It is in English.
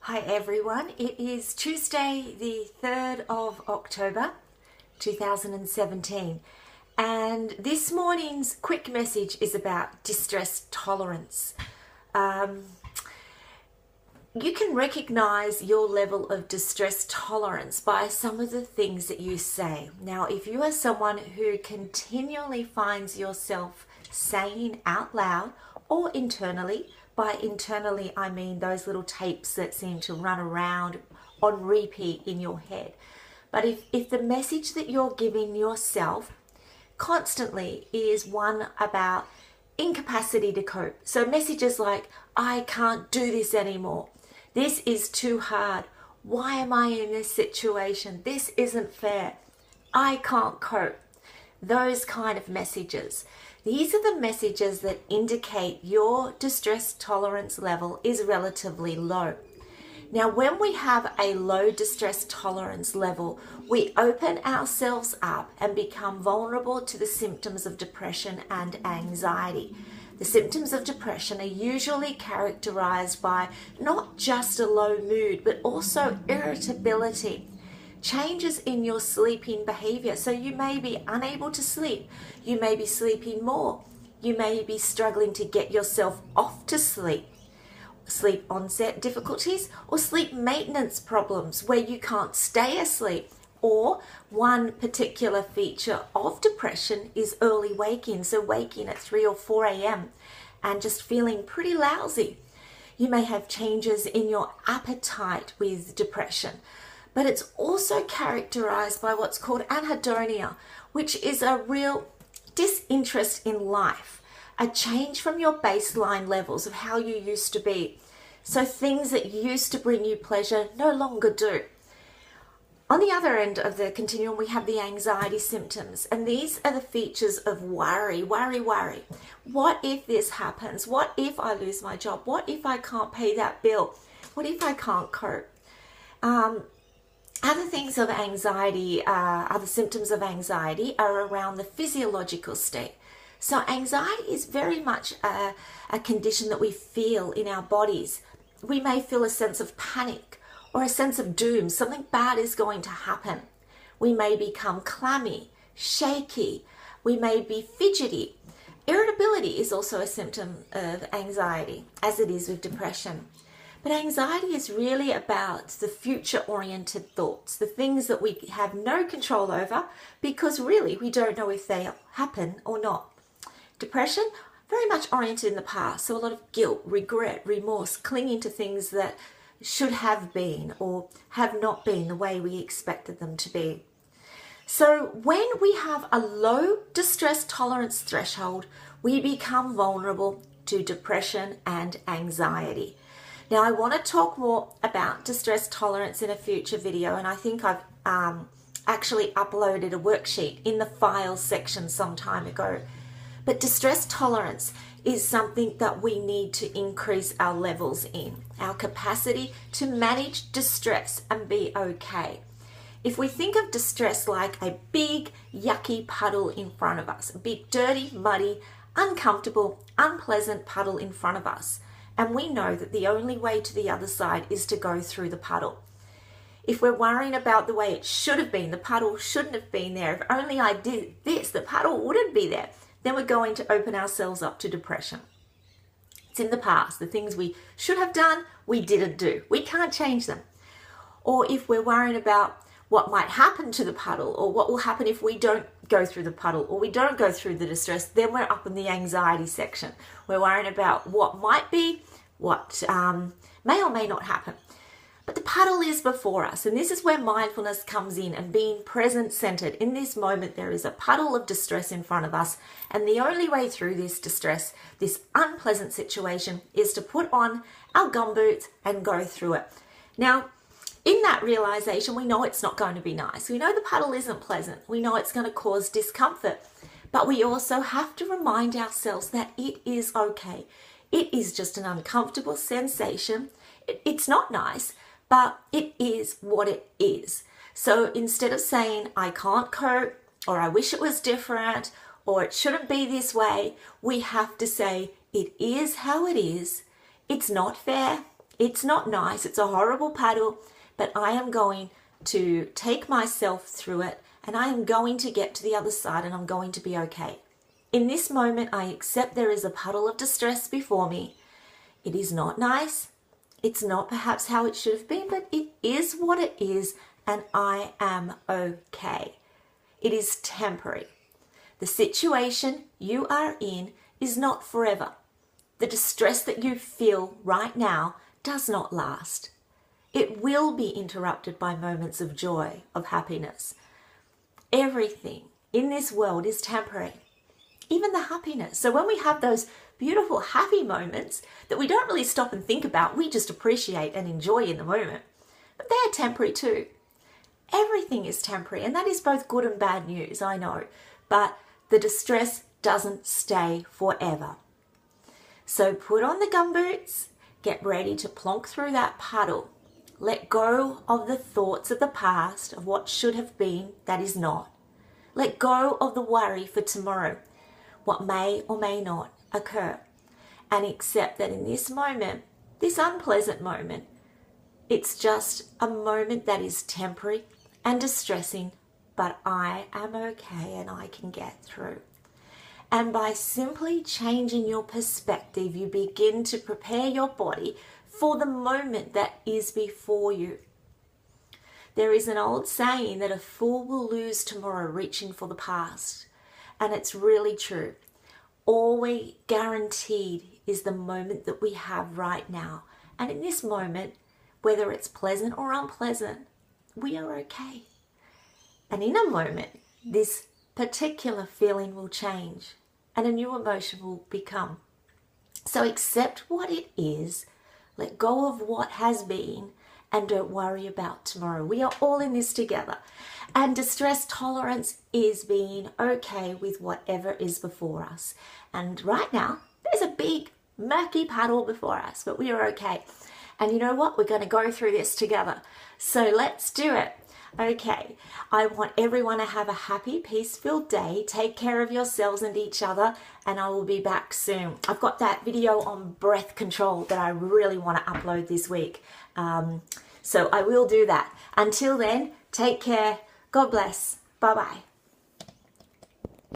Hi everyone, it is Tuesday the 3rd of October 2017 and this morning's quick message is about distress tolerance. You can recognize your level of distress tolerance by some of the things that you say. Now, if you are someone who continually finds yourself saying out loud or internally, by internally I mean those little tapes that seem to run around on repeat in your head. But if the message that you're giving yourself constantly is one about incapacity to cope, so messages like, I can't do this anymore, this is too hard, why am I in this situation, this isn't fair, I can't cope, those kind of messages. These are the messages that indicate your distress tolerance level is relatively low. Now, when we have a low distress tolerance level, we open ourselves up and become vulnerable to the symptoms of depression and anxiety. The symptoms of depression are usually characterized by not just a low mood, but also irritability, changes in your sleeping behavior. So you may be unable to sleep, you may be sleeping more, you may be struggling to get yourself off to sleep, sleep onset difficulties or sleep maintenance problems where you can't stay asleep. Or one particular feature of depression is early waking, so waking at 3 or 4 a.m. and just feeling pretty lousy. You may have changes in your appetite with depression. But it's also characterized by what's called anhedonia, which is a real disinterest in life, a change from your baseline levels of how you used to be. So things that used to bring you pleasure no longer do. On the other end of the continuum, we have the anxiety symptoms, and these are the features of worry. What if this happens? What if I lose my job? What if I can't pay that bill? What if I can't cope? Other things of anxiety, other symptoms of anxiety are around the physiological state. So anxiety is very much a condition that we feel in our bodies. We may feel a sense of panic or a sense of doom. Something bad is going to happen. We may become clammy, shaky. We may be fidgety. Irritability is also a symptom of anxiety, as it is with depression. But anxiety is really about the future-oriented thoughts, the things that we have no control over because really we don't know if they'll happen or not. Depression, very much oriented in the past, so a lot of guilt, regret, remorse, clinging to things that should have been or have not been the way we expected them to be. So when we have a low distress tolerance threshold, we become vulnerable to depression and anxiety. Now, I want to talk more about distress tolerance in a future video, and I think I've actually uploaded a worksheet in the files section some time ago. But distress tolerance is something that we need to increase our levels in, our capacity to manage distress and be okay. If we think of distress like a big, yucky puddle in front of us, a big, dirty, muddy, uncomfortable, unpleasant puddle in front of us, and we know that the only way to the other side is to go through the puddle. If we're worrying about the way it should have been, the puddle shouldn't have been there, if only I did this, the puddle wouldn't be there, then we're going to open ourselves up to depression. It's in the past. The things we should have done, we didn't do. We can't change them. Or if we're worrying about what might happen to the puddle, or what will happen if we don't go through the puddle, or we don't go through the distress, then we're up in the anxiety section. We're worrying about what might be, what may or may not happen. But the puddle is before us, and this is where mindfulness comes in and being present-centered. In this moment, there is a puddle of distress in front of us, and the only way through this distress, this unpleasant situation, is to put on our gumboots and go through it. Now, in that realization, we know it's not going to be nice. We know the puddle isn't pleasant. We know it's going to cause discomfort. But we also have to remind ourselves that it is okay. It is just an uncomfortable sensation. It's not nice, but it is what it is. So instead of saying, I can't cope, or I wish it was different, or it shouldn't be this way, we have to say, it is how it is. It's not fair. It's not nice. It's a horrible paddle, but I am going to take myself through it, and I am going to get to the other side, and I'm going to be okay. In this moment, I accept there is a puddle of distress before me. It is not nice. It's not perhaps how it should have been, but it is what it is, and I am okay. It is temporary. The situation you are in is not forever. The distress that you feel right now does not last. It will be interrupted by moments of joy, of happiness. Everything in this world is temporary, even the happiness. So when we have those beautiful, happy moments that we don't really stop and think about, we just appreciate and enjoy in the moment. But they are temporary too. Everything is temporary, and that is both good and bad news, I know. But the distress doesn't stay forever. So put on the gumboots, get ready to plonk through that puddle. Let go of the thoughts of the past, of what should have been that is not. Let go of the worry for tomorrow, what may or may not occur. And accept that in this moment, this unpleasant moment, it's just a moment that is temporary and distressing, but I am okay and I can get through. And by simply changing your perspective, you begin to prepare your body for the moment that is before you. There is an old saying that a fool will lose tomorrow reaching for the past. And it's really true. All we guaranteed is the moment that we have right now. And in this moment, whether it's pleasant or unpleasant, we are okay. And in a moment, this particular feeling will change and a new emotion will become. So accept what it is, let go of what has been, and don't worry about tomorrow. We are all in this together. And distress tolerance is being okay with whatever is before us. And right now, there's a big murky puddle before us, but we are okay. And you know what? We're going to go through this together. So let's do it. Okay, I want everyone to have a happy, peace-filled day. Take care of yourselves and each other, and I will be back soon. I've got that video on breath control that I really want to upload this week. So I will do that. Until then, take care. God bless. Bye-bye.